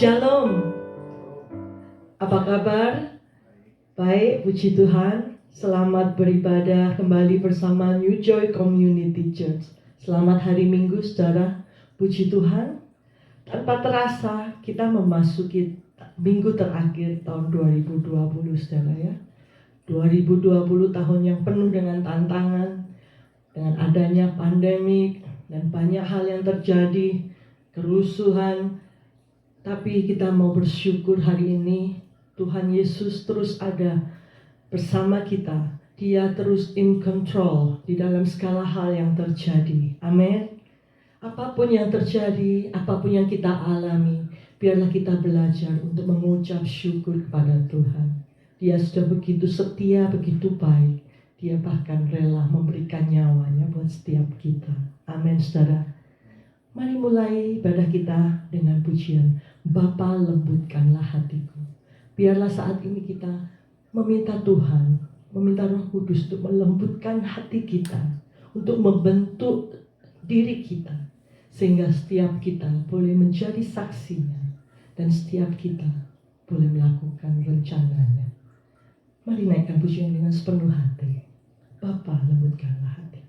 Shalom. Apa kabar? Baik, puji Tuhan. Selamat beribadah kembali bersama New Joy Community Church. Selamat hari Minggu, saudara. Puji Tuhan. Tanpa terasa kita memasuki minggu terakhir tahun 2020, saudara ya. 2020 tahun yang penuh dengan tantangan, dengan adanya pandemik dan banyak hal yang terjadi, kerusuhan. Tapi kita mau bersyukur hari ini Tuhan Yesus terus ada bersama kita. Dia terus in control di dalam segala hal yang terjadi. Amin. Apapun yang terjadi, apapun yang kita alami, biarlah kita belajar untuk mengucap syukur kepada Tuhan. Dia sudah begitu setia, begitu baik. Dia bahkan rela memberikan nyawanya buat setiap kita. Amin, saudara. Mari mulai ibadah kita dengan pujian Bapa, lembutkanlah hatiku. Biarlah saat ini kita meminta Tuhan, meminta Roh Kudus untuk melembutkan hati kita, untuk membentuk diri kita, sehingga setiap kita boleh menjadi saksinya dan setiap kita boleh melakukan rencananya. Mari naikkan pujian dengan sepenuh hati. Bapa, lembutkanlah hatiku.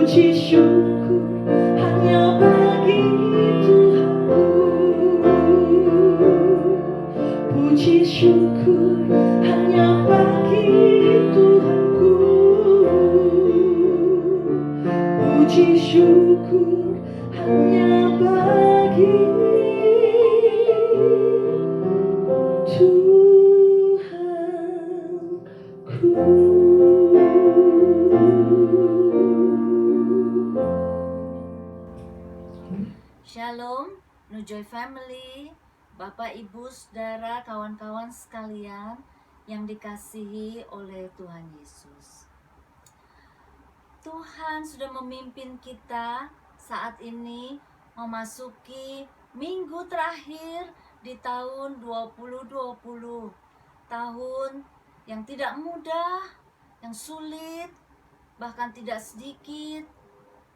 Puji syukur hanya bagi Tuhanku. puji syukur hanya bagi Shalom, New Joy Family, Bapak, Ibu, Saudara, kawan-kawan sekalian yang dikasihi oleh Tuhan Yesus. Tuhan sudah memimpin kita saat ini memasuki minggu terakhir di tahun 2020. Tahun yang tidak mudah, yang sulit, bahkan tidak sedikit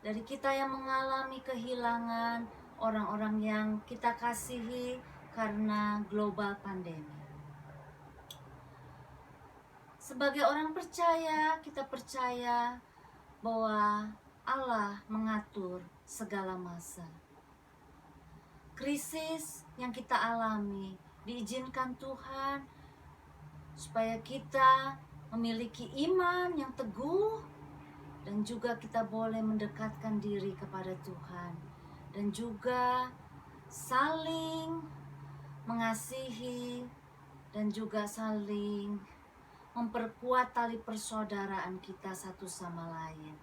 dari kita yang mengalami kehilangan orang-orang yang kita kasihi karena global pandemi. Sebagai orang percaya, kita percaya bahwa Allah mengatur segala masa. Krisis yang kita alami diizinkan Tuhan supaya kita memiliki iman yang teguh, dan juga kita boleh mendekatkan diri kepada Tuhan, dan juga saling mengasihi, dan juga saling memperkuat tali persaudaraan kita satu sama lain.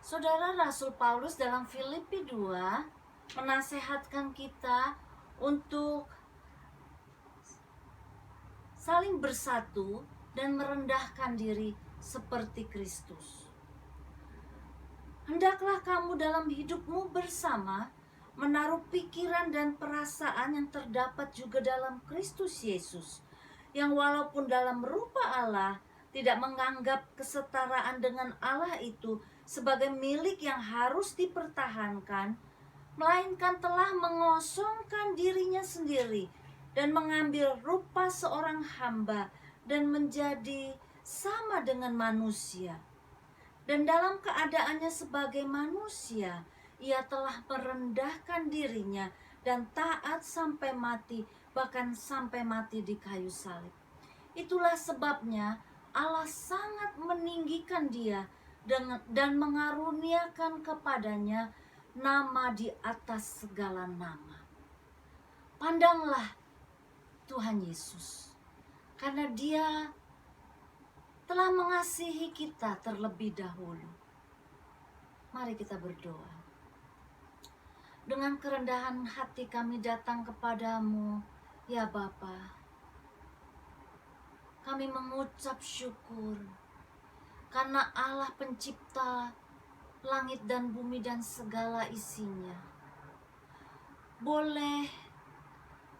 Saudara, Rasul Paulus dalam Filipi 2 menasehatkan kita untuk saling bersatu dan merendahkan diri seperti Kristus. Hendaklah kamu dalam hidupmu bersama menaruh pikiran dan perasaan yang terdapat juga dalam Kristus Yesus, yang walaupun dalam rupa Allah tidak menganggap kesetaraan dengan Allah itu sebagai milik yang harus dipertahankan, melainkan telah mengosongkan dirinya sendiri dan mengambil rupa seorang hamba dan menjadi sama dengan manusia. Dan dalam keadaannya sebagai manusia, ia telah merendahkan dirinya dan taat sampai mati, bahkan sampai mati di kayu salib. Itulah sebabnya Allah sangat meninggikan dia dan mengaruniakan kepadanya nama di atas segala nama. Pandanglah Tuhan Yesus, karena dia telah mengasihi kita terlebih dahulu. Mari kita berdoa. Dengan kerendahan hati kami datang kepadamu, ya Bapa. Kami mengucap syukur karena Allah pencipta langit dan bumi dan segala isinya boleh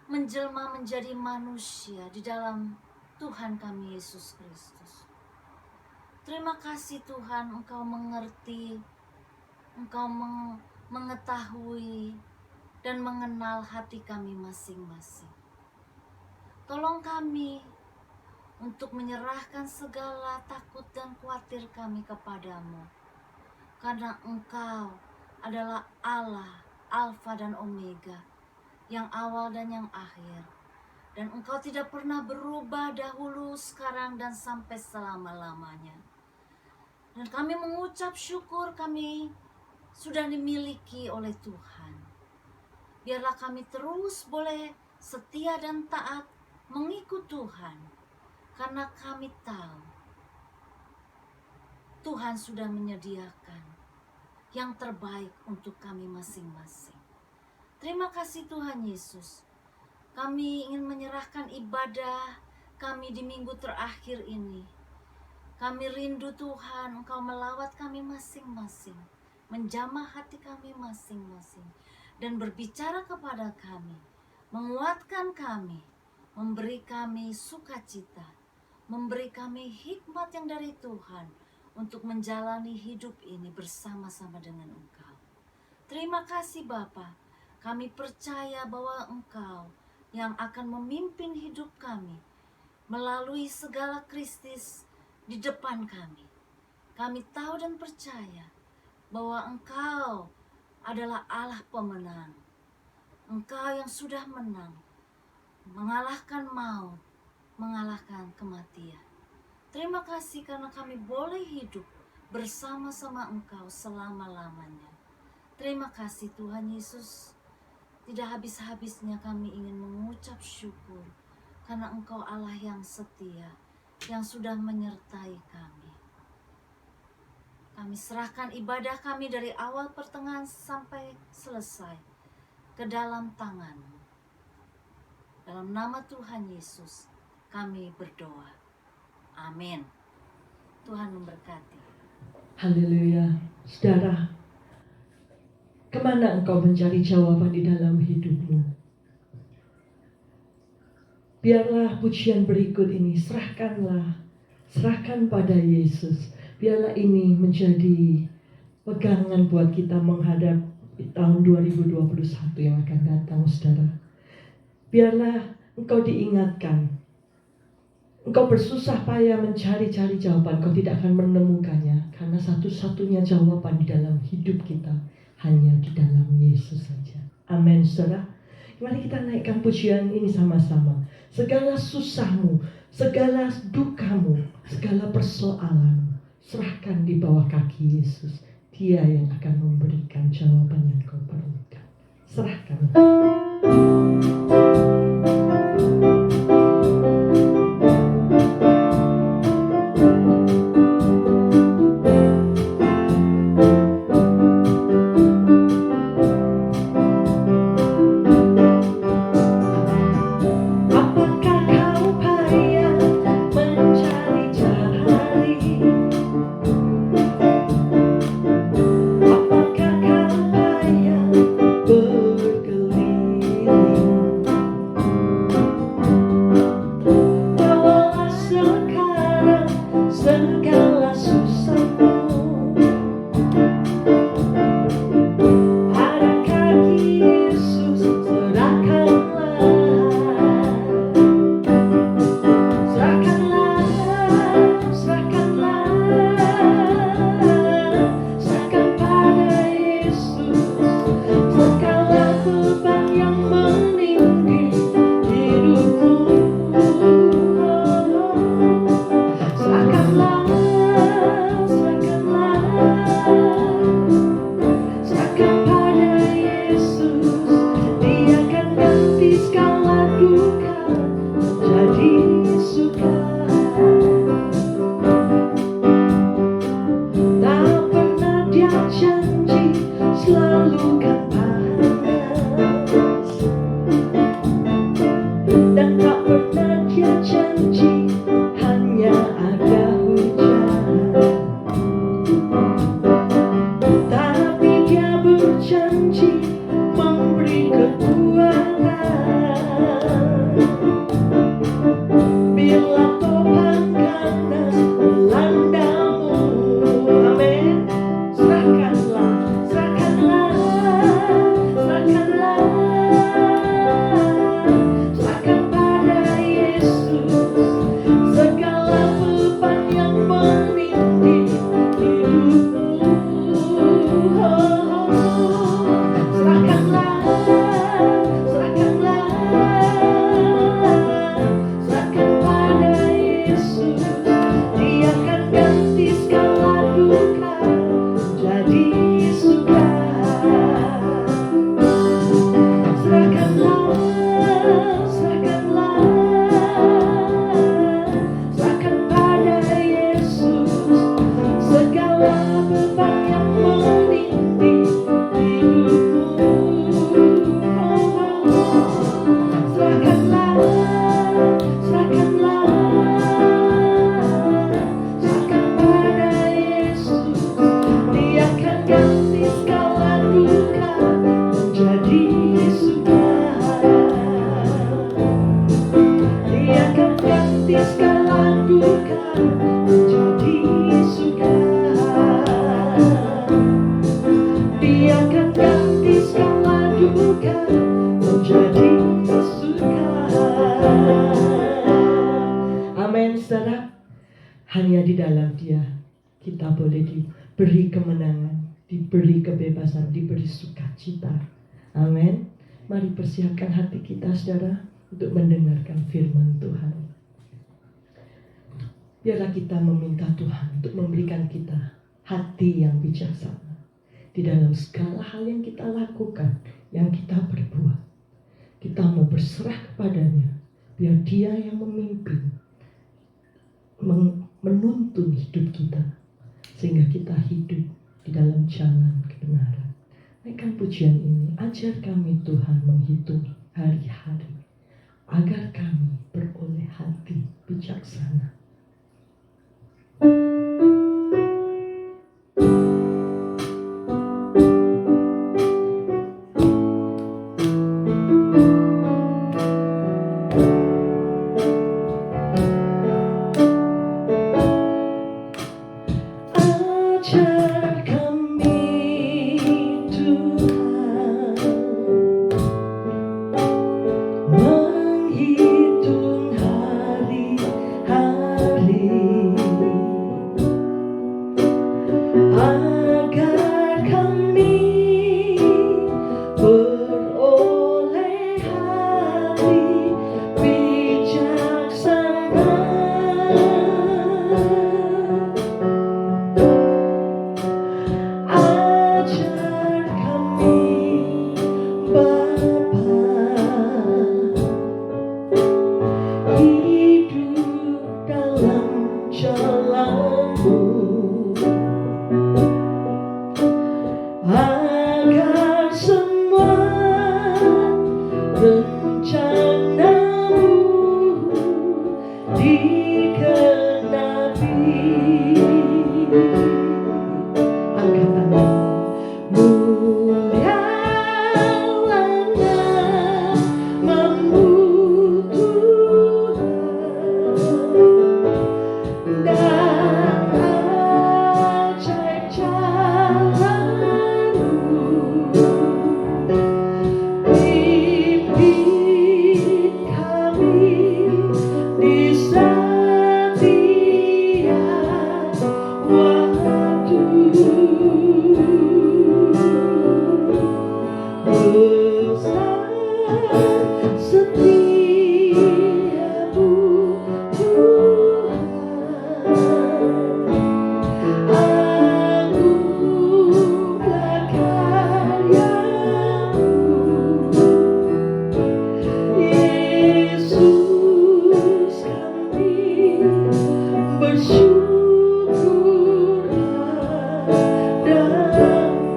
menjelma menjadi manusia di dalam Tuhan kami Yesus Kristus. Terima kasih Tuhan, Engkau mengerti, Engkau mengetahui dan mengenal hati kami masing-masing. Tolong kami untuk menyerahkan segala takut dan khawatir kami kepadamu, karena Engkau adalah Allah, Alfa dan Omega, yang awal dan yang akhir. Dan Engkau tidak pernah berubah dahulu, sekarang, dan sampai selama-lamanya. Dan kami mengucap syukur kami sudah dimiliki oleh Tuhan. Biarlah kami terus boleh setia dan taat mengikut Tuhan, karena kami tahu Tuhan sudah menyediakan yang terbaik untuk kami masing-masing. Terima kasih Tuhan Yesus. Kami ingin menyerahkan ibadah kami di minggu terakhir ini. Kami rindu Tuhan, Engkau melawat kami masing-masing, menjamah hati kami masing-masing, dan berbicara kepada kami, menguatkan kami, memberi kami sukacita, memberi kami hikmat yang dari Tuhan untuk menjalani hidup ini bersama-sama dengan Engkau. Terima kasih Bapa. Kami percaya bahwa Engkau yang akan memimpin hidup kami melalui segala krisis di depan kami. Kami tahu dan percaya bahwa Engkau adalah Allah pemenang. Engkau yang sudah menang, mengalahkan maut, mengalahkan kematian. Terima kasih karena kami boleh hidup bersama-sama Engkau selama-lamanya. Terima kasih Tuhan Yesus. Tidak habis-habisnya kami ingin mengucap syukur karena Engkau Allah yang setia, yang sudah menyertai kami. Kami serahkan ibadah kami dari awal pertengahan sampai selesai ke dalam tangan-Mu. Dalam nama Tuhan Yesus kami berdoa. Amin. Tuhan memberkati. Haleluya. Saudara, kemana engkau mencari jawaban di dalam hidupmu? Biarlah pujian berikut ini serahkan pada Yesus. Biarlah ini menjadi pegangan buat kita menghadap tahun 2021 yang akan datang, saudara. Biarlah engkau diingatkan. Engkau bersusah payah mencari-cari jawaban, kau tidak akan menemukannya. Karena satu-satunya jawaban di dalam hidup kita hanya di dalam Yesus saja. Amin, saudara. Mari kita naikkan pujian ini sama-sama. Segala susahmu, segala dukamu, segala persoalanmu, serahkan di bawah kaki Yesus. Dia yang akan memberikan jawaban yang kau perlukan. Serahkan. Hanya di dalam Dia kita boleh diberi kemenangan, diberi kebebasan, diberi sukacita. Amin. Mari persiapkan hati kita, saudara, untuk mendengarkan firman Tuhan. Biarlah kita meminta Tuhan untuk memberikan kita hati yang bijaksana di dalam segala hal yang kita lakukan, yang kita perbuat. Kita mau berserah kepadanya, biar Dia yang memimpin, menuntun hidup kita, sehingga kita hidup di dalam jalan kebenaran. Naikkan pujian ini, ajar kami Tuhan menghitung hari-hari, agar kami beroleh hati bijaksana. Ajar kami Tuhan menghitung hari-hari, agar kami beroleh hati bijaksana. Ajar kami Bapa, hidup dalam jalan-Mu, agar semua rencana-Mu digenapi. Angkat tangan. Mulialah nama-Mu Tuhan, dan ajaib jalan-Mu. Pimpin kami di setiap waktu, besar setia-Mu Tuhan, agunglah karya-Mu. Yesus, kami bersyukur padamu.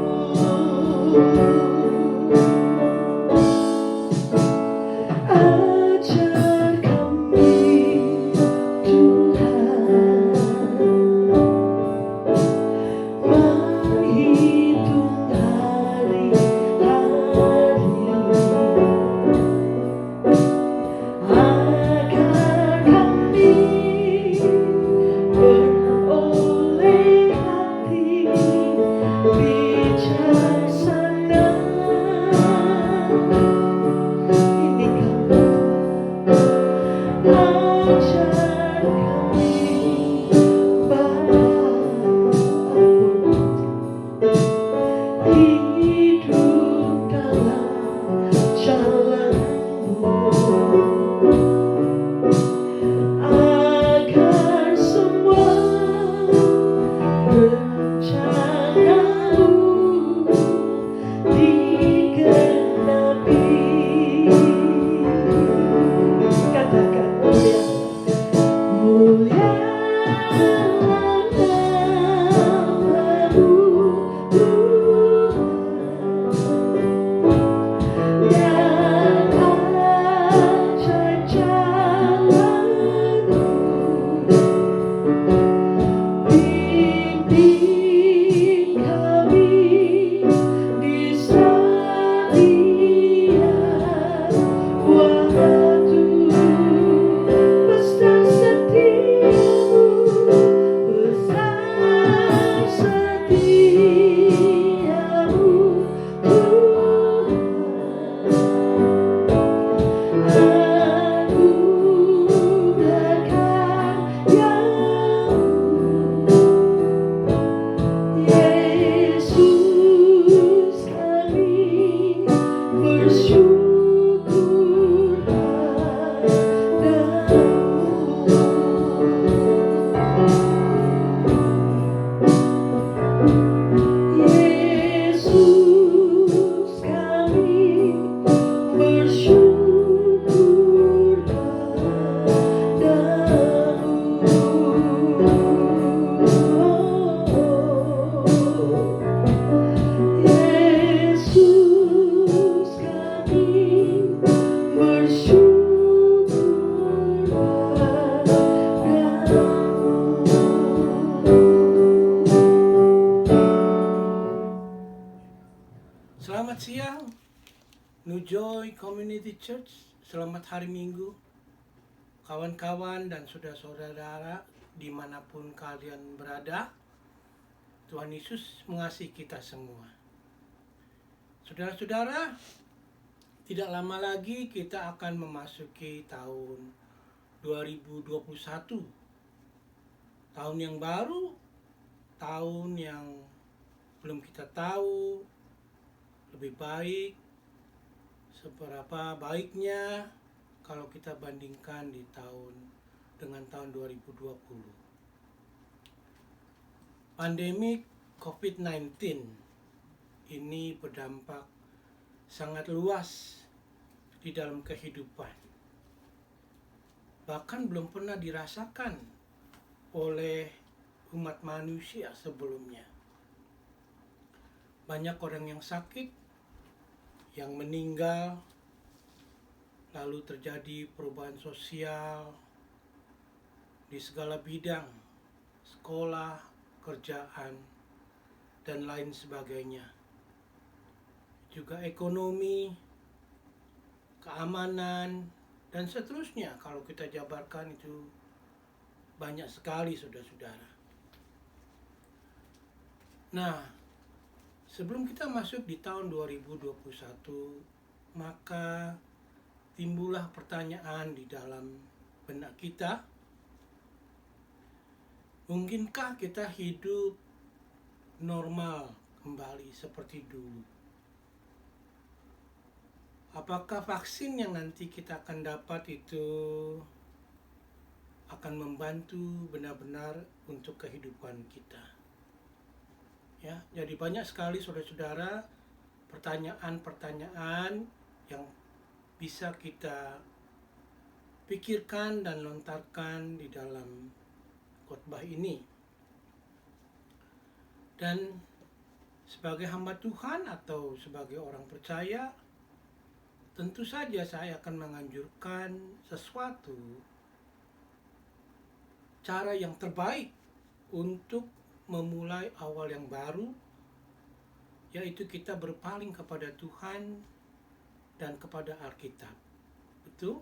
Ajar kami Tuhan menghitung hari-hari, agar kami beroleh hati bijaksana. Ini kami, ajar kami Bapa, hidup dalam jalan-Mu, agar semua rencana-Mu Selamat siang, New Joy Community Church. Selamat hari Minggu, kawan-kawan dan saudara-saudara dimanapun kalian berada. Tuhan Yesus mengasihi kita semua. Saudara-saudara, tidak lama lagi kita akan memasuki tahun 2021. Tahun yang baru, tahun yang belum kita tahu lebih baik seberapa baiknya kalau kita bandingkan dengan tahun 2020. Pandemi COVID-19 ini berdampak sangat luas di dalam kehidupan. Bahkan belum pernah dirasakan oleh umat manusia sebelumnya. Banyak orang yang sakit, yang meninggal, lalu terjadi perubahan sosial di segala bidang, sekolah, kerjaan, dan lain sebagainya. Juga ekonomi, keamanan, dan seterusnya. Kalau kita jabarkan itu banyak sekali, saudara-saudara. Nah, sebelum kita masuk di tahun 2021, maka timbullah pertanyaan di dalam benak kita. Mungkinkah kita hidup normal kembali seperti dulu? Apakah vaksin yang nanti kita akan dapat itu akan membantu benar-benar untuk kehidupan kita? Ya, jadi banyak sekali saudara-saudara pertanyaan-pertanyaan yang bisa kita pikirkan dan lontarkan di dalam khotbah ini. Dan sebagai hamba Tuhan atau sebagai orang percaya, tentu saja saya akan menganjurkan sesuatu cara yang terbaik untuk memulai awal yang baru, yaitu kita berpaling kepada Tuhan dan kepada Alkitab. Betul?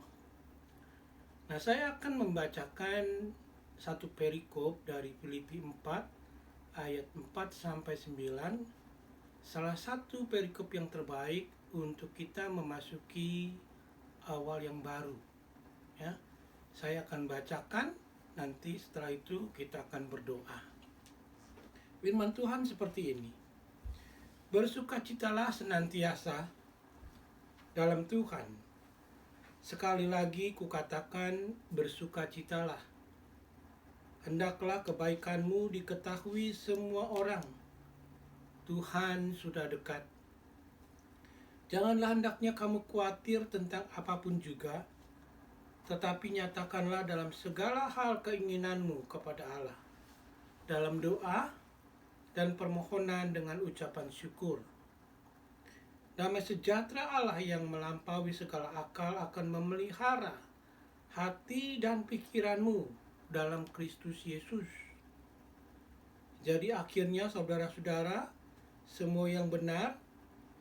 Nah, saya akan membacakan satu perikop dari Filipi 4 ayat 4-9, salah satu perikop yang terbaik untuk kita memasuki awal yang baru. Ya, saya akan bacakan, nanti setelah itu kita akan berdoa. Firman Tuhan seperti ini. Bersukacitalah senantiasa dalam Tuhan. Sekali lagi kukatakan, bersukacitalah. Hendaklah kebaikanmu diketahui semua orang. Tuhan sudah dekat. Janganlah hendaknya kamu khawatir tentang apapun juga, tetapi nyatakanlah dalam segala hal keinginanmu kepada Allah, dalam doa dan permohonan dengan ucapan syukur. Damai sejahtera Allah yang melampaui segala akal akan memelihara hati dan pikiranmu dalam Kristus Yesus. Jadi akhirnya saudara-saudara, semua yang benar,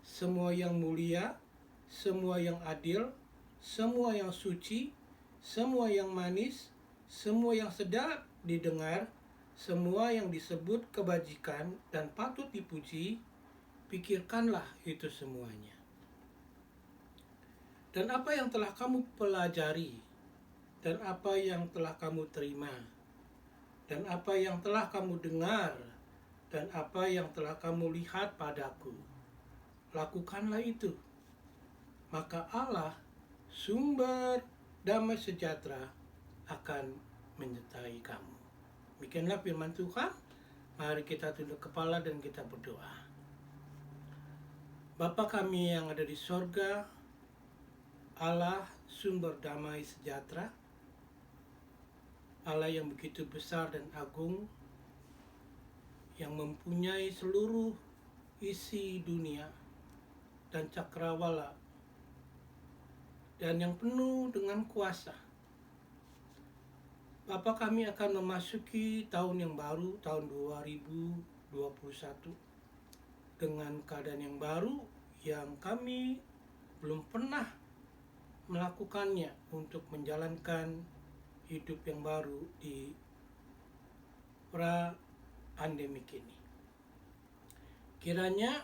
semua yang mulia, semua yang adil, semua yang suci, semua yang manis, semua yang sedap didengar, semua yang disebut kebajikan dan patut dipuji, pikirkanlah itu semuanya. Dan apa yang telah kamu pelajari, dan apa yang telah kamu terima, dan apa yang telah kamu dengar, dan apa yang telah kamu lihat padaku, lakukanlah itu. Maka Allah, sumber damai sejahtera, akan menyertai kamu. Demikianlah firman Tuhan. Mari kita tunduk kepala dan kita berdoa. Bapa kami yang ada di sorga, Allah sumber damai sejahtera, Allah yang begitu besar dan agung, yang mempunyai seluruh isi dunia dan cakrawala, dan yang penuh dengan kuasa. Bapa, kami akan memasuki tahun yang baru, tahun 2021, dengan keadaan yang baru, yang kami belum pernah melakukannya untuk menjalankan hidup yang baru di pra pandemik ini. Kiranya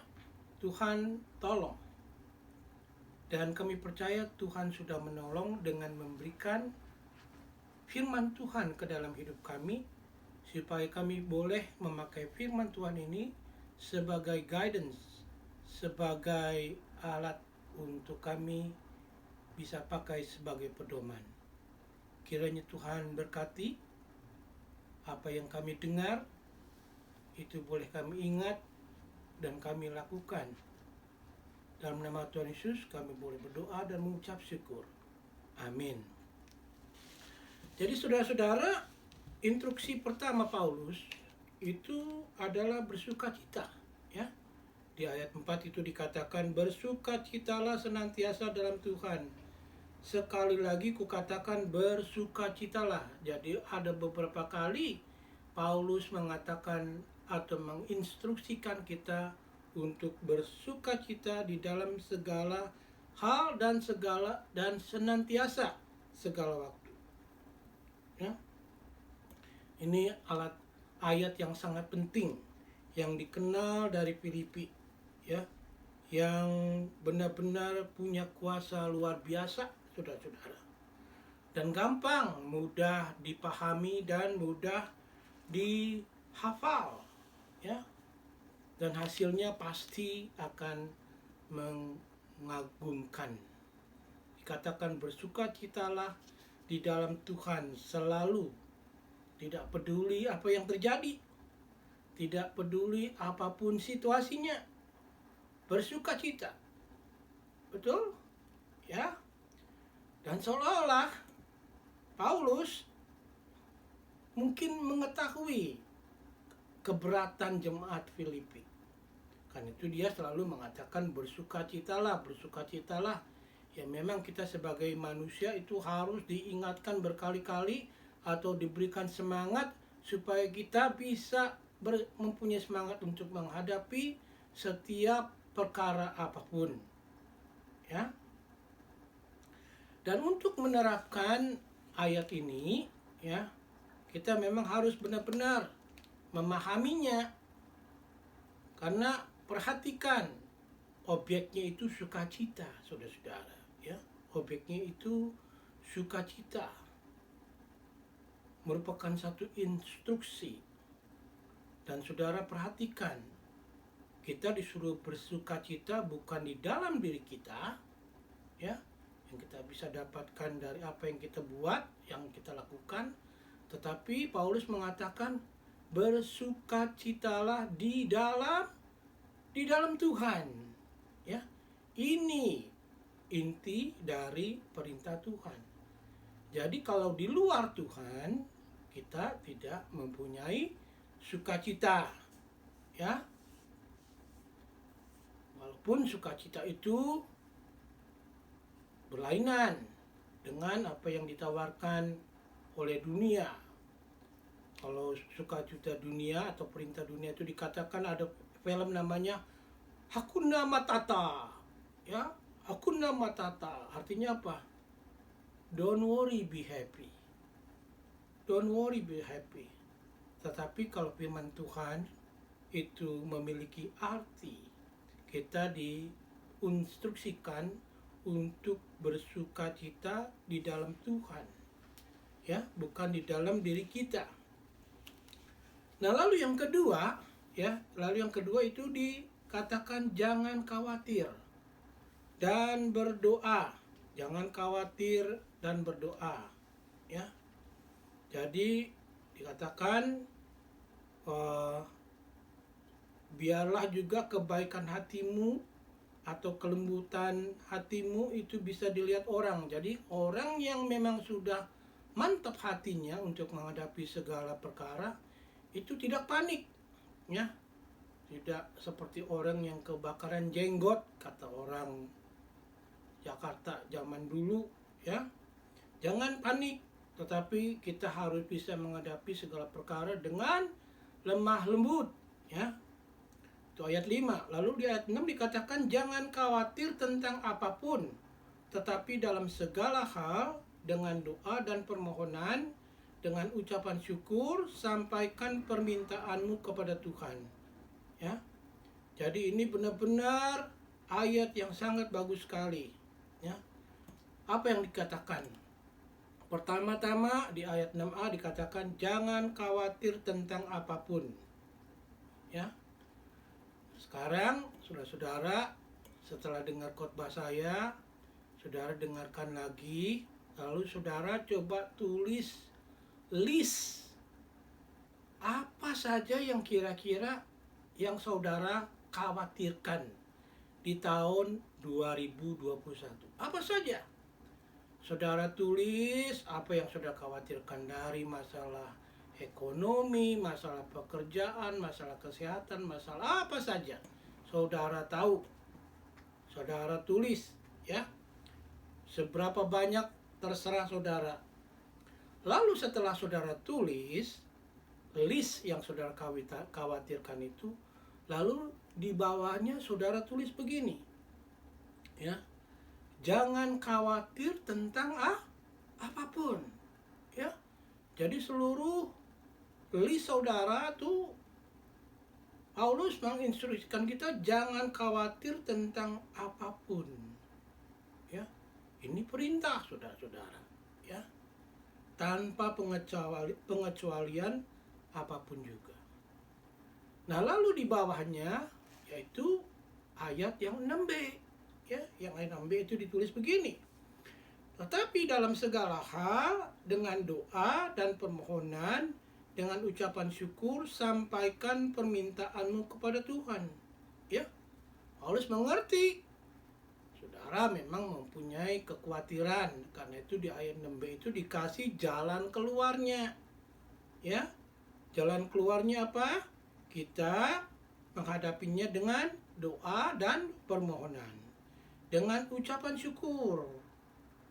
Tuhan tolong, dan kami percaya Tuhan sudah menolong dengan memberikan firman Tuhan ke dalam hidup kami, supaya kami boleh memakai firman Tuhan ini sebagai guidance, sebagai alat untuk kami bisa pakai sebagai pedoman. Kiranya Tuhan berkati apa yang kami dengar, itu boleh kami ingat dan kami lakukan. Dalam nama Tuhan Yesus kami boleh berdoa dan mengucap syukur. Amin. Jadi saudara-saudara, instruksi pertama Paulus itu adalah bersukacita, ya. Di ayat 4 itu dikatakan, bersukacitalah senantiasa dalam Tuhan. Sekali lagi kukatakan bersukacitalah. Jadi ada beberapa kali Paulus mengatakan atau menginstruksikan kita untuk bersukacita di dalam segala hal dan senantiasa segala waktu. Ya. Ini ayat yang sangat penting yang dikenal dari Filipi, ya, yang benar-benar punya kuasa luar biasa, saudara-saudara, dan gampang, mudah dipahami dan mudah dihafal, ya, dan hasilnya pasti akan mengagumkan. Dikatakan bersukacitalah di dalam Tuhan selalu, tidak peduli apa yang terjadi, tidak peduli apapun situasinya, bersukacita. Betul? Ya. Dan seolah-olah Paulus mungkin mengetahui keberatan jemaat Filipi. Karena itu dia selalu mengatakan bersukacitalah, bersukacitalah. Ya memang kita sebagai manusia itu harus diingatkan berkali-kali atau diberikan semangat supaya kita bisa mempunyai semangat untuk menghadapi setiap perkara apapun. Ya. Dan untuk menerapkan ayat ini, ya, kita memang harus benar-benar memahaminya. Karena perhatikan, objeknya itu sukacita, saudara-saudara, ya. Objeknya itu sukacita. Merupakan satu instruksi. Dan saudara perhatikan, kita disuruh bersukacita bukan di dalam diri kita, ya, yang kita bisa dapatkan dari apa yang kita buat, yang kita lakukan, tetapi Paulus mengatakan bersukacitalah di dalam Tuhan, ya. Ini inti dari perintah Tuhan. Jadi kalau di luar Tuhan, kita tidak mempunyai sukacita, ya. Walaupun sukacita itu berlainan dengan apa yang ditawarkan oleh dunia. Kalau sukacita dunia atau perintah dunia itu dikatakan, ada film namanya Hakuna Matata, ya. Hakuna Matata artinya apa? Don't worry, be happy. Don't worry, be happy. Tetapi kalau firman Tuhan itu memiliki arti, kita diinstruksikan untuk bersukacita di dalam Tuhan, ya, bukan di dalam diri kita. Nah, lalu yang kedua, ya, itu dikatakan jangan khawatir dan berdoa. Jangan khawatir dan berdoa, ya. Jadi dikatakan biarlah juga kebaikan hatimu atau kelembutan hatimu itu bisa dilihat orang. Jadi orang yang memang sudah mantap hatinya untuk menghadapi segala perkara itu tidak panik, ya. Tidak seperti orang yang kebakaran jenggot, kata orang Jakarta zaman dulu, ya. Jangan panik, tetapi kita harus bisa menghadapi segala perkara dengan lemah lembut, ya. Itu ayat 5. Lalu di ayat 6 dikatakan jangan khawatir tentang apapun, tetapi dalam segala hal dengan doa dan permohonan dengan ucapan syukur sampaikan permintaanmu kepada Tuhan. Ya. Jadi ini benar-benar ayat yang sangat bagus sekali. Ya. Apa yang dikatakan? Pertama-tama di ayat 6a dikatakan jangan khawatir tentang apapun. Ya. Sekarang saudara-saudara, setelah dengar khotbah saya, saudara dengarkan lagi, lalu saudara coba tulis list apa saja yang kira-kira yang saudara khawatirkan di tahun 2021. Apa saja? Saudara tulis apa yang saudara khawatirkan dari masalah ekonomi, masalah pekerjaan, masalah kesehatan, masalah apa saja. Saudara tahu. Saudara tulis, ya. Seberapa banyak terserah saudara. Lalu setelah saudara tulis list yang saudara khawatirkan itu, lalu di bawahnya saudara tulis begini. Ya. Jangan khawatir tentang apapun. Ya. Jadi seluruh list saudara tuh Paulus menginstruksikan kita jangan khawatir tentang apapun. Ya. Ini perintah saudara-saudara, ya. Tanpa pengecualian apapun juga. Nah, lalu di bawahnya yaitu ayat yang 6b. Ya, yang ayat 6b itu ditulis begini. Tetapi dalam segala hal dengan doa dan permohonan dengan ucapan syukur sampaikan permintaanmu kepada Tuhan. Ya. Paulus mengerti saudara memang mempunyai kekhawatiran, karena itu di ayat 6b itu dikasih jalan keluarnya. Ya. Jalan keluarnya apa? Kita menghadapinya dengan doa dan permohonan. Dengan ucapan syukur,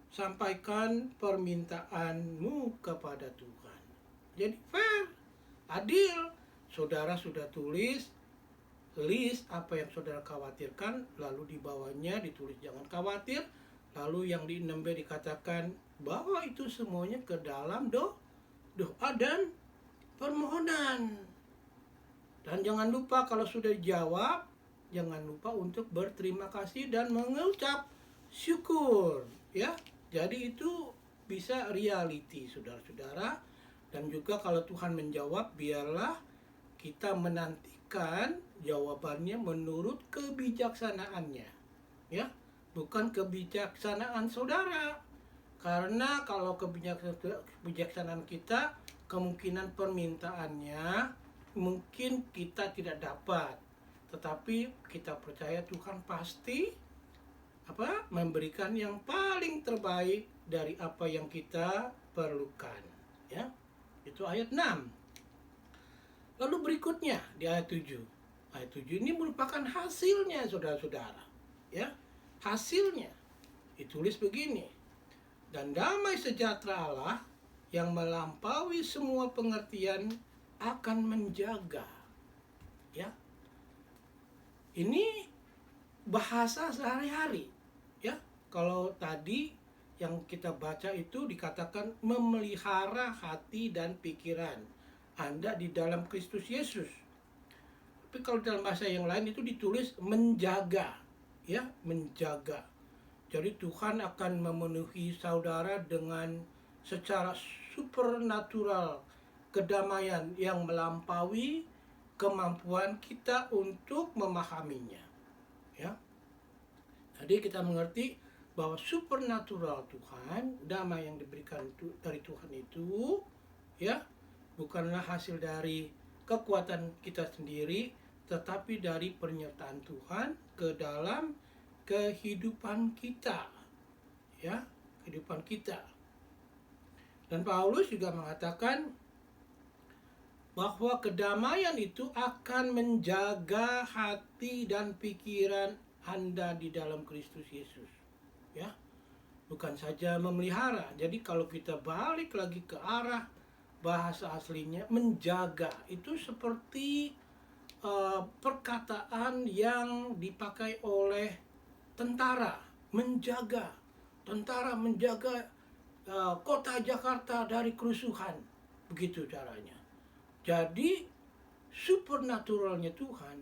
sampaikan permintaanmu kepada Tuhan. Jadi fair, adil. Saudara sudah tulis list apa yang saudara khawatirkan, lalu di bawahnya ditulis jangan khawatir, lalu yang di 6b dikatakan bahwa itu semuanya ke dalam doa dan permohonan. Dan jangan lupa kalau sudah dijawab, jangan lupa untuk berterima kasih dan mengucap syukur, ya. Jadi itu bisa reality, saudara-saudara. Dan juga kalau Tuhan menjawab, biarlah kita menantikan jawabannya menurut kebijaksanaannya, ya. Bukan kebijaksanaan saudara. Karena kalau kebijaksanaan kita, kemungkinan permintaannya mungkin kita tidak dapat. Tetapi kita percaya Tuhan pasti memberikan yang paling terbaik dari apa yang kita perlukan, ya. Itu ayat 6. Lalu berikutnya di ayat 7. Ayat 7 ini merupakan hasilnya saudara-saudara, ya. Hasilnya ditulis begini. Dan damai sejahtera Allah yang melampaui semua pengertian akan menjaga, ya. Ini bahasa sehari-hari, ya. Kalau tadi yang kita baca itu dikatakan memelihara hati dan pikiran Anda di dalam Kristus Yesus. Tapi kalau dalam bahasa yang lain itu ditulis menjaga, ya, menjaga. Jadi Tuhan akan memenuhi saudara dengan secara supernatural kedamaian yang melampaui kemampuan kita untuk memahaminya, ya. Jadi kita mengerti bahwa supernatural Tuhan, damai yang diberikan dari Tuhan itu, ya, bukanlah hasil dari kekuatan kita sendiri, tetapi dari penyertaan Tuhan ke dalam kehidupan kita, ya, kehidupan kita. Dan Paulus juga mengatakan bahwa kedamaian itu akan menjaga hati dan pikiran Anda di dalam Kristus Yesus, ya. Bukan saja memelihara. Jadi kalau kita balik lagi ke arah bahasa aslinya, menjaga itu seperti perkataan yang dipakai oleh tentara menjaga kota Jakarta dari kerusuhan. Begitu caranya. Jadi supernaturalnya Tuhan,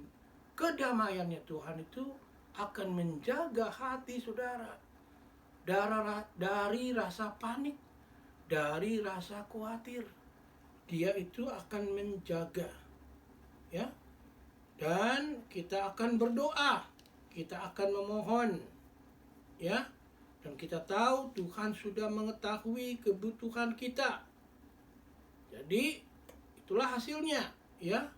kedamaiannya Tuhan itu akan menjaga hati saudara dari rasa panik, dari rasa khawatir. Dia itu akan menjaga, ya. Dan kita akan berdoa, kita akan memohon, ya. Dan kita tahu Tuhan sudah mengetahui kebutuhan kita. Jadi itulah hasilnya, ya.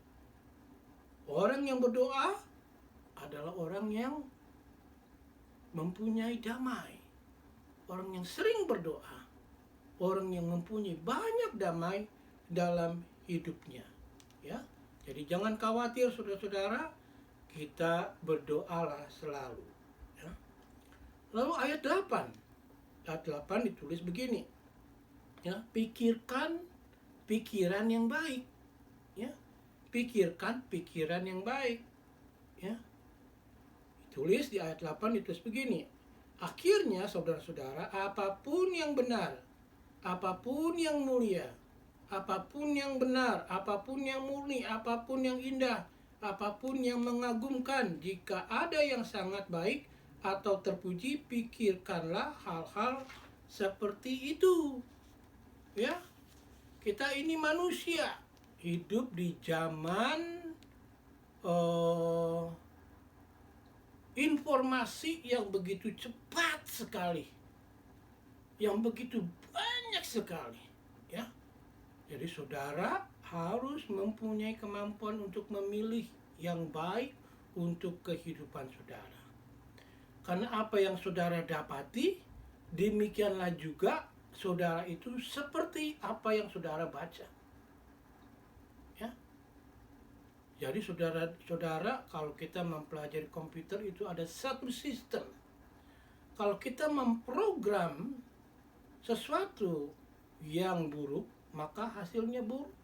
Orang yang berdoa adalah orang yang mempunyai damai. Orang yang sering berdoa, orang yang mempunyai banyak damai dalam hidupnya, ya. Jadi jangan khawatir saudara-saudara, kita berdoalah selalu, ya. Lalu ayat 8 ditulis begini, ya, pikirkan pikiran yang baik, ya. Pikirkan pikiran yang baik, ya. Tulis di ayat 8 ditulis begini, akhirnya saudara-saudara, apapun yang benar, apapun yang mulia, apapun yang benar, apapun yang murni, apapun yang indah, apapun yang mengagumkan, jika ada yang sangat baik atau terpuji, pikirkanlah hal-hal seperti itu. Ya, kita ini manusia, hidup di zaman informasi yang begitu cepat sekali, yang begitu banyak sekali, ya. Jadi saudara harus mempunyai kemampuan untuk memilih yang baik untuk kehidupan saudara. Karena apa yang saudara dapati, demikianlah juga saudara itu seperti apa yang saudara baca. Ya. Jadi saudara-saudara, kalau kita mempelajari komputer itu ada satu sistem. Kalau kita memprogram sesuatu yang buruk, maka hasilnya buruk.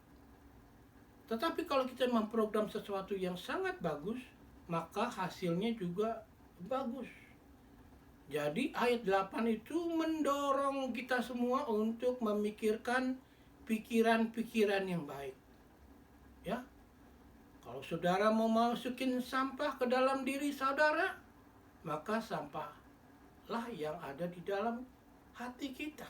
Tetapi kalau kita memprogram sesuatu yang sangat bagus, maka hasilnya juga bagus. Jadi ayat 8 itu mendorong kita semua untuk memikirkan pikiran-pikiran yang baik. Ya. Kalau saudara mau masukin sampah ke dalam diri saudara, maka sampahlah yang ada di dalam hati kita.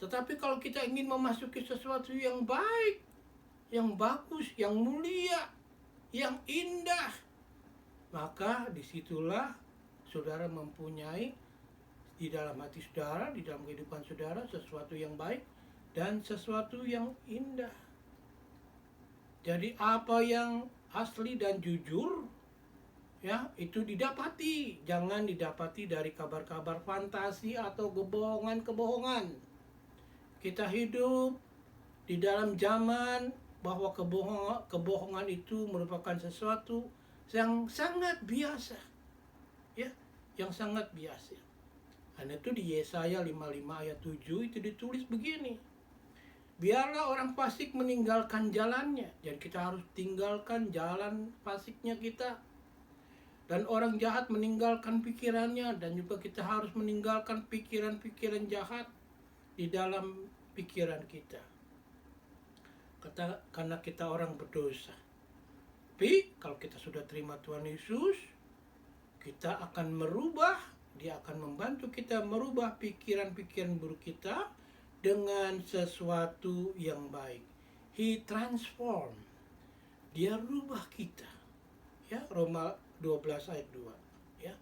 Tetapi kalau kita ingin memasuki sesuatu yang baik, yang bagus, yang mulia, yang indah, maka disitulah saudara mempunyai di dalam hati saudara, di dalam kehidupan saudara, sesuatu yang baik dan sesuatu yang indah. Jadi apa yang asli dan jujur, ya, itu didapati. Jangan didapati dari kabar-kabar fantasi atau kebohongan-kebohongan. Kita hidup di dalam zaman bahwa kebohongan itu merupakan sesuatu yang sangat biasa, ya, yang sangat biasa. Dan itu di Yesaya 55 ayat 7 itu ditulis begini, biarlah orang fasik meninggalkan jalannya. Jadi kita harus tinggalkan jalan fasiknya kita. Dan orang jahat meninggalkan pikirannya, dan juga kita harus meninggalkan pikiran-pikiran jahat di dalam pikiran kita. Karena kita orang berdosa. Tapi kalau kita sudah terima Tuhan Yesus, kita akan merubah, Dia akan membantu kita merubah pikiran-pikiran buruk kita dengan sesuatu yang baik. He transform. Dia rubah kita. Ya, Roma 12 ayat 2. Ya.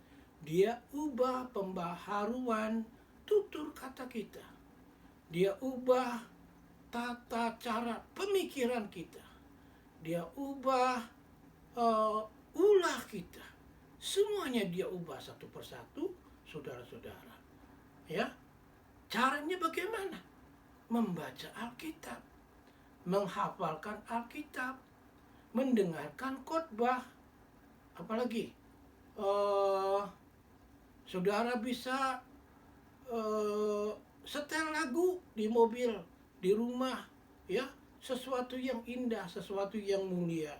Dia ubah pembaharuan tutur kata kita. Dia ubah tata cara pemikiran kita. Dia ubah ulah kita. Semuanya dia ubah satu persatu, saudara-saudara. Ya. Caranya bagaimana? Membaca Alkitab, menghafalkan Alkitab, mendengarkan khotbah. Apalagi saudara bisa setel lagu di mobil, di rumah, ya, sesuatu yang indah, sesuatu yang mulia,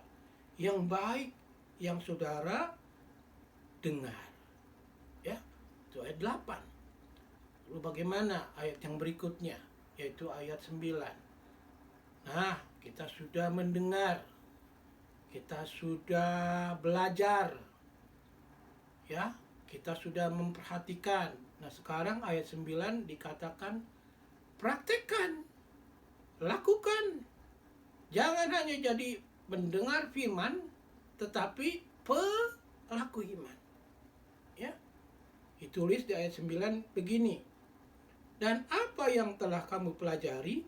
yang baik yang saudara dengar. Ya, itu ayat 8. Lalu bagaimana ayat yang berikutnya, yaitu ayat 9. Nah, kita sudah mendengar, kita sudah belajar, ya, kita sudah memperhatikan. Nah, sekarang ayat 9 dikatakan praktekkan, lakukan. Jangan hanya jadi mendengar firman, tetapi pelaku iman. Ya, ditulis di ayat 9 begini. Dan apa yang telah kamu pelajari,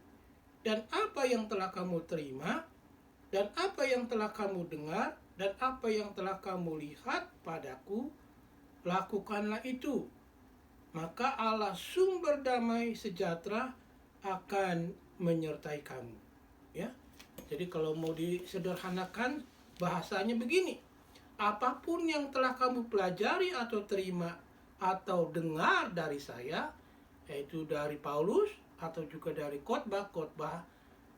dan apa yang telah kamu terima, dan apa yang telah kamu dengar, dan apa yang telah kamu lihat padaku, lakukanlah itu. Maka Allah sumber damai sejahtera akan menyertai kamu. Ya, jadi kalau mau disederhanakan bahasanya begini. Apapun yang telah kamu pelajari atau terima atau dengar dari saya, yaitu dari Paulus atau juga dari khotbah-khotbah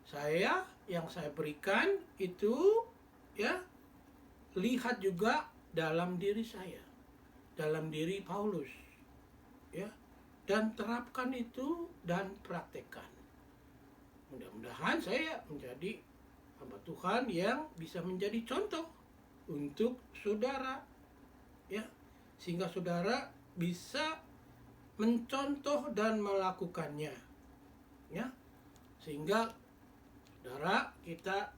saya yang saya berikan itu, ya, lihat juga dalam diri saya, dalam diri Paulus, ya, dan terapkan itu dan praktekkan. Mudah-mudahan saya menjadi hamba Tuhan yang bisa menjadi contoh untuk saudara, ya, sehingga saudara bisa mencontoh dan melakukannya, ya, sehingga saudara kita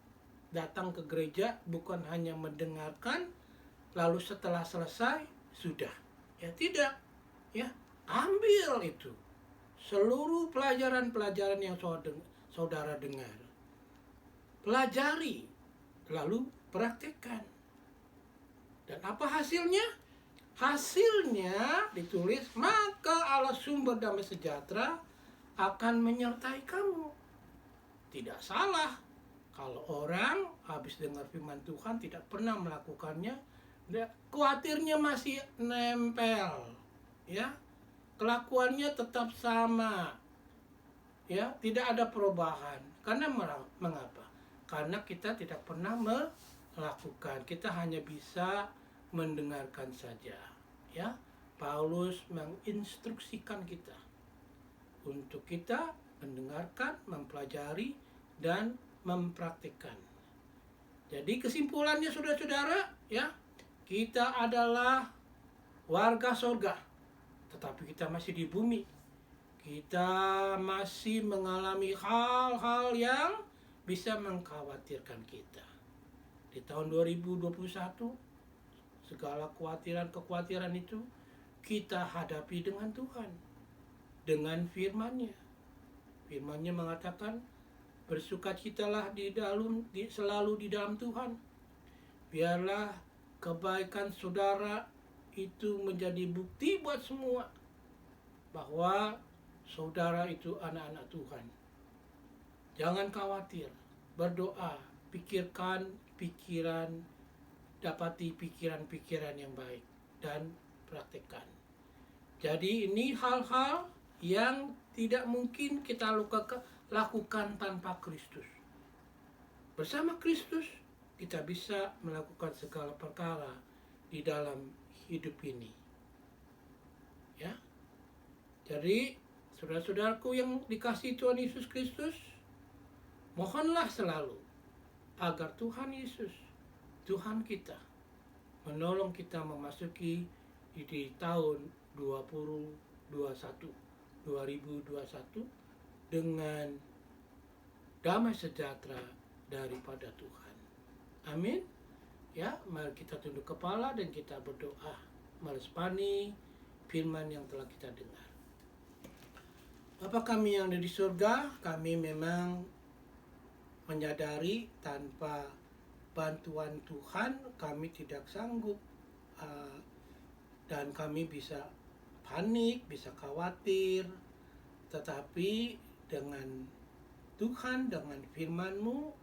datang ke gereja bukan hanya mendengarkan lalu setelah selesai sudah, ya, tidak, ya, ambil itu seluruh pelajaran-pelajaran yang saudara dengar, pelajari lalu praktekkan. Dan apa hasilnya? Hasilnya ditulis, maka Allah sumber damai sejahtera akan menyertai kamu. Tidak salah kalau orang habis dengar firman Tuhan tidak pernah melakukannya, khawatirnya masih nempel, ya, kelakuannya tetap sama, ya, tidak ada perubahan. Karena mengapa? Karena kita tidak pernah melakukan, kita hanya bisa mendengarkan saja, ya. Paulus menginstruksikan kita untuk kita mendengarkan, mempelajari, dan mempraktikkan. Jadi kesimpulannya saudara-saudara, ya, kita adalah warga surga, tetapi kita masih di bumi. Kita masih mengalami hal-hal yang bisa mengkhawatirkan kita. Di tahun 2021, segala kekhawatiran itu kita hadapi dengan Tuhan, dengan firman-Nya. Firman-Nya mengatakan, bersukacitalah selalu di dalam Tuhan. Biarlah kebaikan saudara itu menjadi bukti buat semua bahwa saudara itu anak-anak Tuhan. Jangan khawatir, berdoa, pikirkan pikiran, dapati pikiran-pikiran yang baik, dan praktekkan. Jadi ini hal-hal yang tidak mungkin kita lakukan tanpa Kristus. Bersama Kristus kita bisa melakukan segala perkara di dalam hidup ini, ya. Jadi saudara-saudaraku yang dikasihi Tuhan Yesus Kristus, mohonlah selalu agar Tuhan Yesus, Tuhan kita, menolong kita memasuki di tahun 2021 dengan damai sejahtera daripada Tuhan. Amin. Ya, mari kita tunduk kepala dan kita berdoa merespani firman yang telah kita dengar. Bapa kami yang ada di surga, kami memang menyadari tanpa bantuan Tuhan kami tidak sanggup, dan kami bisa panik, bisa khawatir. Tetapi dengan Tuhan, dengan firman-Mu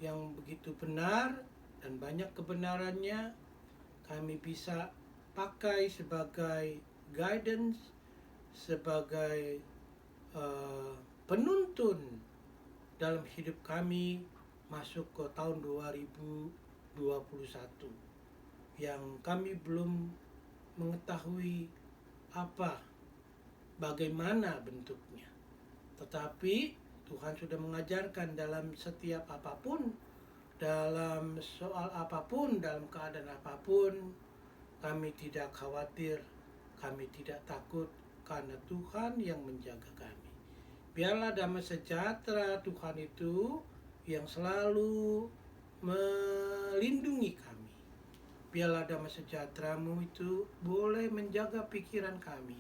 yang begitu benar dan banyak kebenarannya, kami bisa pakai sebagai guidance, sebagai penuntun dalam hidup kami masuk ke tahun 2022 yang kami belum mengetahui bagaimana bentuknya. Tetapi Tuhan sudah mengajarkan dalam setiap apapun, dalam soal apapun, dalam keadaan apapun, kami tidak khawatir, kami tidak takut, karena Tuhan yang menjaga kami. Biarlah damai sejahtera Tuhan itu yang selalu melindungi kami. Biarlah damai sejahtera-Mu itu boleh menjaga pikiran kami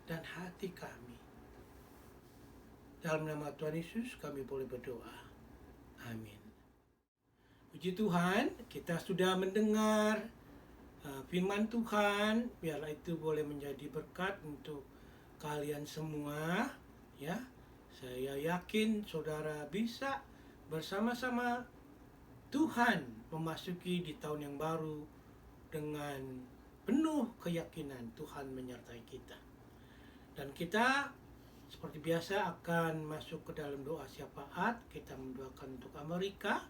dan hati kami. Dalam nama Tuhan Yesus kami boleh berdoa. Amin. Puji Tuhan, kita sudah mendengar firman Tuhan. Biarlah itu boleh menjadi berkat untuk kalian semua, ya. Saya yakin saudara bisa bersama-sama Tuhan memasuki di tahun yang baru dengan penuh keyakinan Tuhan menyertai kita. Dan kita seperti biasa akan masuk ke dalam doa syafaat. Kita mendoakan untuk Amerika,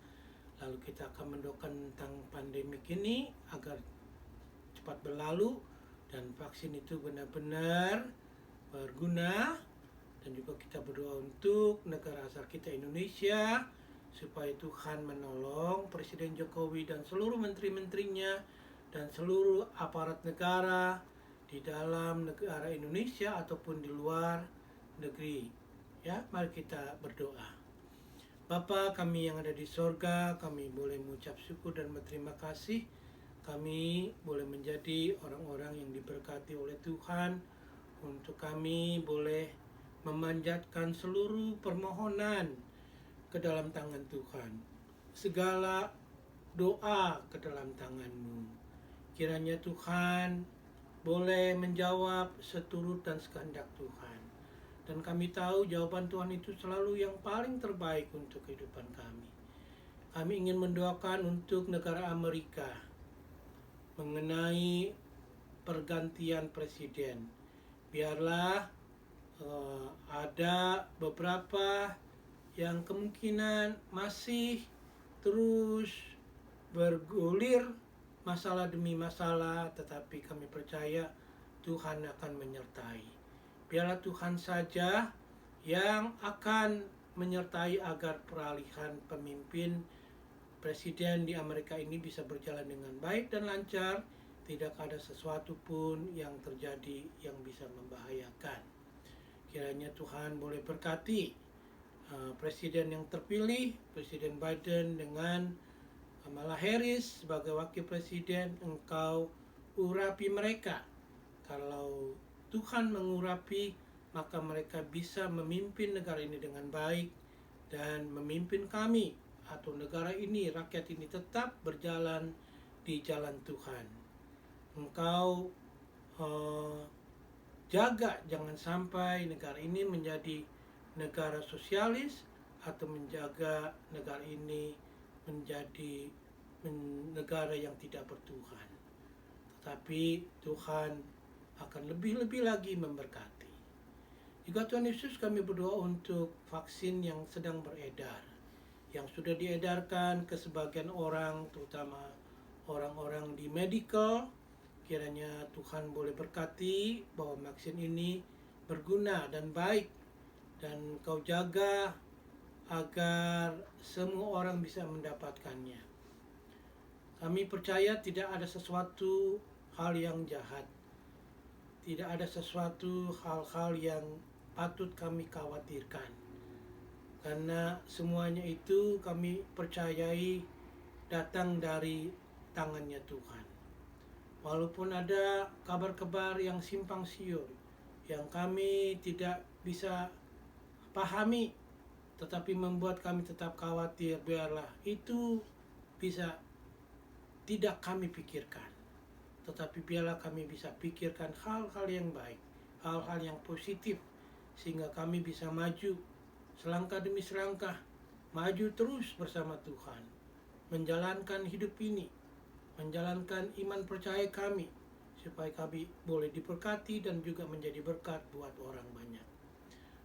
lalu kita akan mendoakan tentang pandemik ini agar cepat berlalu dan vaksin itu benar-benar berguna. Dan juga kita berdoa untuk negara asal kita Indonesia, supaya Tuhan menolong Presiden Jokowi dan seluruh menteri-menterinya dan seluruh aparat negara di dalam negara Indonesia ataupun di luar negeri. Ya, mari kita berdoa. Bapa kami yang ada di sorga, kami boleh mengucap syukur dan berterima kasih. Kami boleh menjadi orang-orang yang diberkati oleh Tuhan, untuk kami boleh memanjatkan seluruh permohonan ke dalam tangan Tuhan. Segala doa ke dalam tangan-Mu. Kiranya Tuhan boleh menjawab seturut dan sekehendak Tuhan. Dan kami tahu jawaban Tuhan itu selalu yang paling terbaik untuk kehidupan kami. Kami ingin mendoakan untuk negara Amerika mengenai pergantian presiden. Biarlah ada beberapa yang kemungkinan masih terus bergulir masalah demi masalah, tetapi kami percaya Tuhan akan menyertai. Biarlah Tuhan saja yang akan menyertai agar peralihan pemimpin presiden di Amerika ini bisa berjalan dengan baik dan lancar, tidak ada sesuatu pun yang terjadi yang bisa membahayakan. Kiranya Tuhan boleh berkati presiden yang terpilih, Presiden Biden dengan Kamala Harris sebagai wakil presiden. Engkau urapi mereka. Kalau Tuhan mengurapi, maka mereka bisa memimpin negara ini dengan baik dan memimpin kami atau negara ini, rakyat ini tetap berjalan di jalan Tuhan. Engkau jaga jangan sampai negara ini menjadi negara sosialis atau menjaga negara ini menjadi negara yang tidak bertuhan. Tetapi Tuhan akan lebih-lebih lagi memberkati. Juga Tuhan Yesus, kami berdoa untuk vaksin yang sedang beredar, yang sudah diedarkan ke sebagian orang, terutama orang-orang di medical. Kiranya Tuhan boleh berkati bahwa vaksin ini berguna dan baik, dan Kau jaga agar semua orang bisa mendapatkannya. Kami percaya tidak ada sesuatu hal yang jahat, tidak ada sesuatu hal-hal yang patut kami khawatirkan, karena semuanya itu kami percayai datang dari tangannya Tuhan. Walaupun ada kabar-kabar yang simpang siur, yang kami tidak bisa pahami, tetapi membuat kami tetap khawatir, biarlah itu bisa tidak kami pikirkan. Tetapi biarlah kami bisa pikirkan hal-hal yang baik, hal-hal yang positif, sehingga kami bisa maju selangkah demi selangkah, maju terus bersama Tuhan, menjalankan hidup ini, menjalankan iman percaya kami, supaya kami boleh diberkati dan juga menjadi berkat buat orang banyak.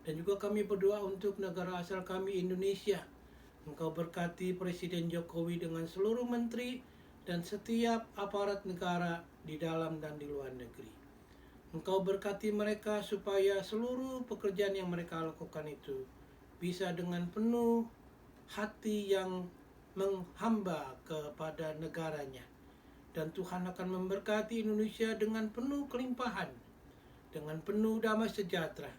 Dan juga kami berdoa untuk negara asal kami Indonesia. Engkau berkati Presiden Jokowi dengan seluruh menteri dan setiap aparat negara di dalam dan di luar negeri. Engkau berkati mereka supaya seluruh pekerjaan yang mereka lakukan itu bisa dengan penuh hati yang menghamba kepada negaranya. Dan Tuhan akan memberkati Indonesia dengan penuh kelimpahan, dengan penuh damai sejahtera,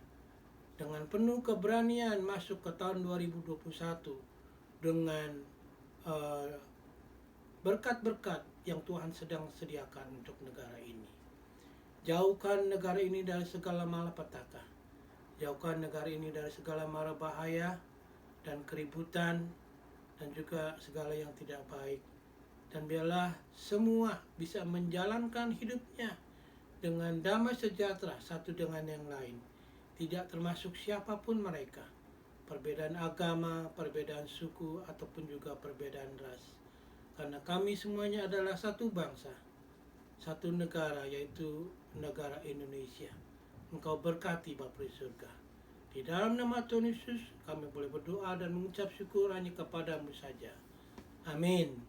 dengan penuh keberanian masuk ke tahun 2021 dengan berkat-berkat yang Tuhan sedang sediakan untuk negara ini. Jauhkan negara ini dari segala malapetaka. Jauhkan negara ini dari segala mara bahaya dan keributan dan juga segala yang tidak baik. Dan biarlah semua bisa menjalankan hidupnya dengan damai sejahtera satu dengan yang lain. Tidak termasuk siapapun mereka. Perbedaan agama, perbedaan suku, ataupun juga perbedaan ras. Karena kami semuanya adalah satu bangsa, satu negara, yaitu negara Indonesia. Engkau berkati Bapa di surga. Di dalam nama Tuhan Yesus kami boleh berdoa dan mengucap syukur hanya kepadamu saja. Amin.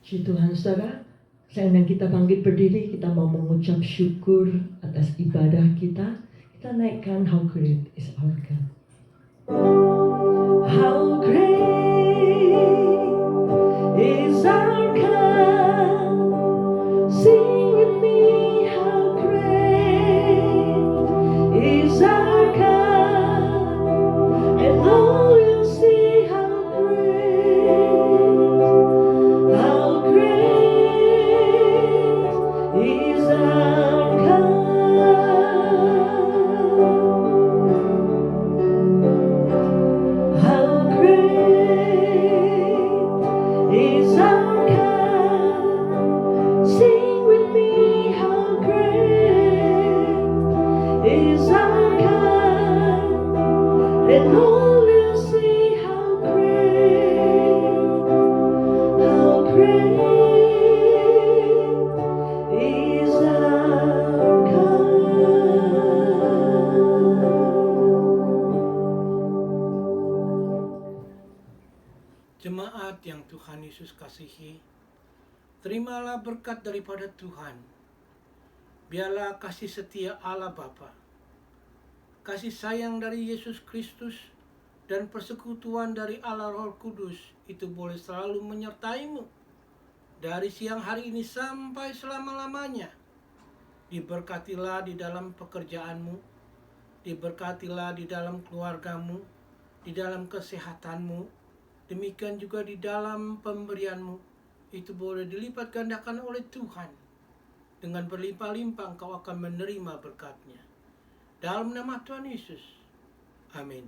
Puji Tuhan, saudara. Seandainya kita bangkit berdiri, kita mau mengucap syukur atas ibadah kita. Kita naikkan How Great is Our God. How great is our God. Sing with me, how great is our God. And all will see how great is our God. How great is our God. Sing with me, how great is our God. And all will see how great is our God. Jemaat yang Tuhan Yesus kasihi, terimalah berkat daripada Tuhan. Biarlah kasih setia Allah Bapa, kasih sayang dari Yesus Kristus, dan persekutuan dari Allah Roh Kudus itu boleh selalu menyertaimu dari siang hari ini sampai selama-lamanya. Diberkatilah di dalam pekerjaanmu, diberkatilah di dalam keluargamu, di dalam kesehatanmu, demikian juga di dalam pemberianmu. Itu boleh dilipat gandakan oleh Tuhan. Dengan berlimpah-limpah engkau akan menerima berkatnya. Dalam nama Tuhan Yesus. Amin.